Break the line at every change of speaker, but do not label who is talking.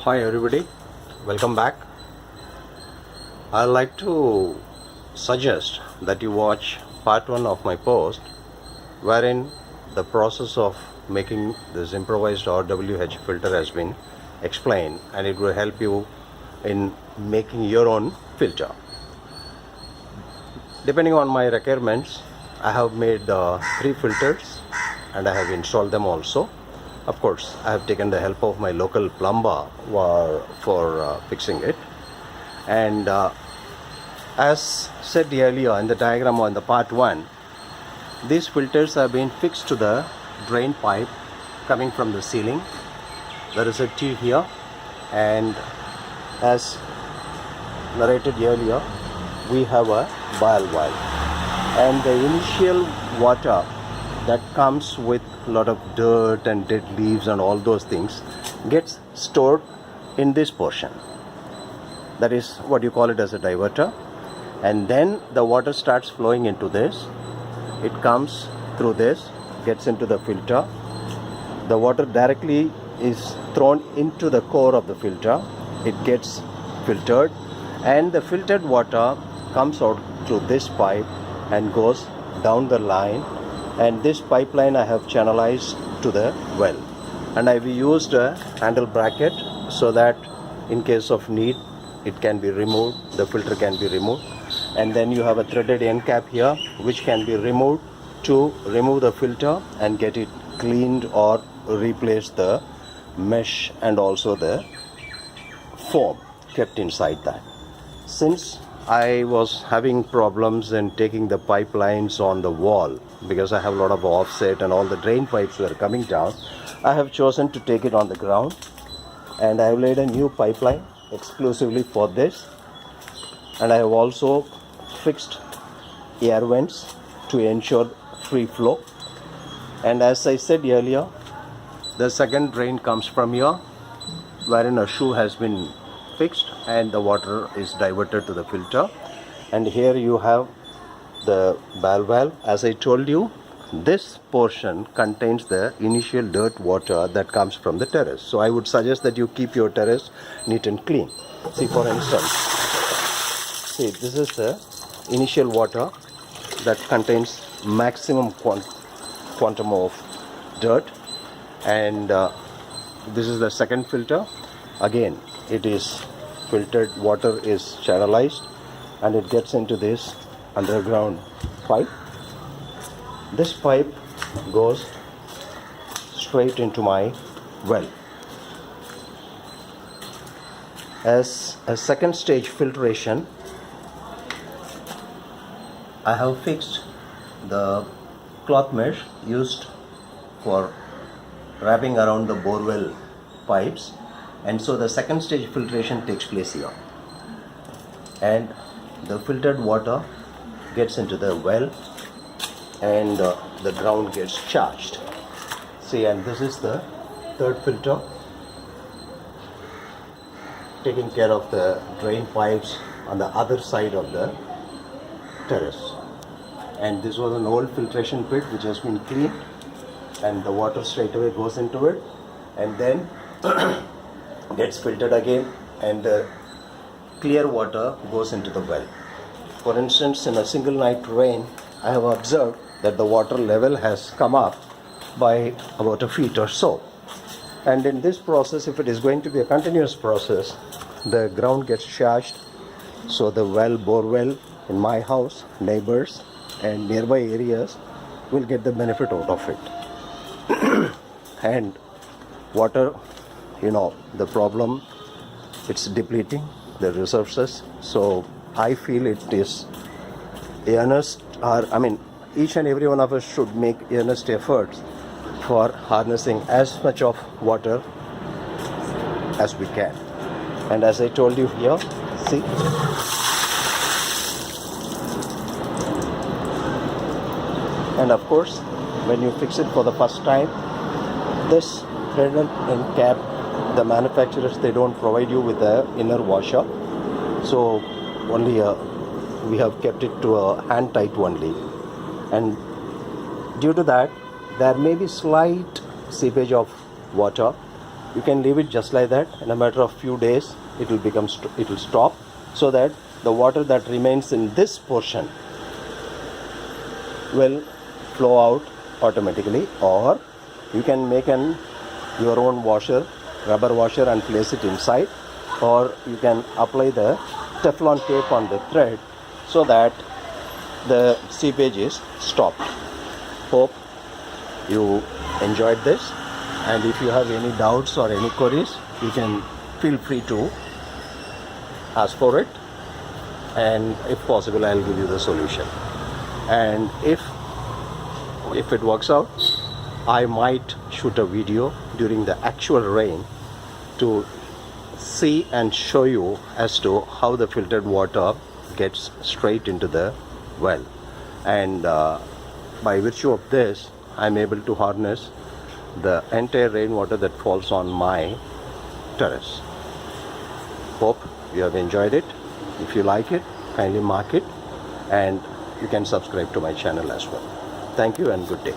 Hi everybody, welcome back. I'd like to suggest that you watch part 1 of my post wherein the process of making this improvised RWH filter has been explained, and it will help you in making your own filter. Depending on my requirements, I have made 3 filters and I have installed them also. Of course, I have taken the help of my local plumber for fixing it. And as said earlier in the diagram on the part 1, these filters have been fixed to the drain pipe coming from the ceiling. There is a tube here, and as narrated earlier, we have a bile valve, and the initial water that comes with a lot of dirt and dead leaves and all those things gets stored in this portion. That is what you call it as a diverter, and then the water starts flowing into this. It comes through this, gets into the filter. The water directly is thrown into the core of the filter. It gets filtered, and the filtered water comes out through this pipe and goes down the line, and this pipeline I have channelized to the well, and I've used a handle bracket so that in case of need it can be removed, the filter can be removed. And then you have a threaded end cap here which can be removed to remove the filter and get it cleaned or replace the mesh and also the foam kept inside that. Since I was having problems in taking the pipelines on the wall because I have a lot of offset and all the drain pipes were coming down, I have chosen to take it on the ground, and I have laid a new pipeline exclusively for this, and I have also fixed air vents to ensure free flow. And as I said earlier, the second drain comes from here wherein a shoe has been fixed and the water is diverted to the filter, and here you have the bile valve. As I told you, this portion contains the initial dirt water that comes from the terrace, so I would suggest that you keep your terrace neat and clean. See, for instance, see, this is the initial water that contains maximum quantum of dirt, and this is the second filter. Again, it is filtered water is channelized and it gets into this underground pipe. This pipe goes straight into my well. As a second stage filtration, I have fixed the cloth mesh used for wrapping around the borewell pipes, and so the second stage filtration takes place here, and the filtered water gets into the well and the ground gets charged. See, and this is the third filter taking care of the drain pipes on the other side of the terrace. And this was an old filtration pit which has been cleaned, and the water straight away goes into it and then gets filtered again, and the clear water goes into the well. For instance, in a single night rain, I have observed that the water level has come up by about a feet or so. And in this process, if it is going to be a continuous process, the ground gets charged, so the well, bore well in my house, neighbors and nearby areas will get the benefit out of it. And water, the problem, it's depleting the resources. So I feel it is earnest, each and every one of us should make earnest efforts for harnessing as much of water as we can. And as I told you here, see, and of course, when you fix it for the first time, this threaded end cap, the manufacturers, they don't provide you with the inner washer, so only we have kept it to a hand tight only, and due to that there may be slight seepage of water you can leave it just like that. In a matter of few days, it will stop, so that the water that remains in this portion will flow out automatically. Or you can make your own washer, rubber washer, and place it inside, or you can apply the Teflon tape on the thread so that the seepage is stopped. Hope you enjoyed this, and if you have any doubts or any queries, you can feel free to ask for it, and if possible, I'll give you the solution. And if it works out, I might shoot a video during the actual rain to see and show you as to how the filtered water gets straight into the well. And by virtue of this, I'm able to harness the entire rainwater that falls on my terrace. Hope you have enjoyed it. If you like it, kindly mark it, and you can subscribe to my channel as well. Thank you and good day.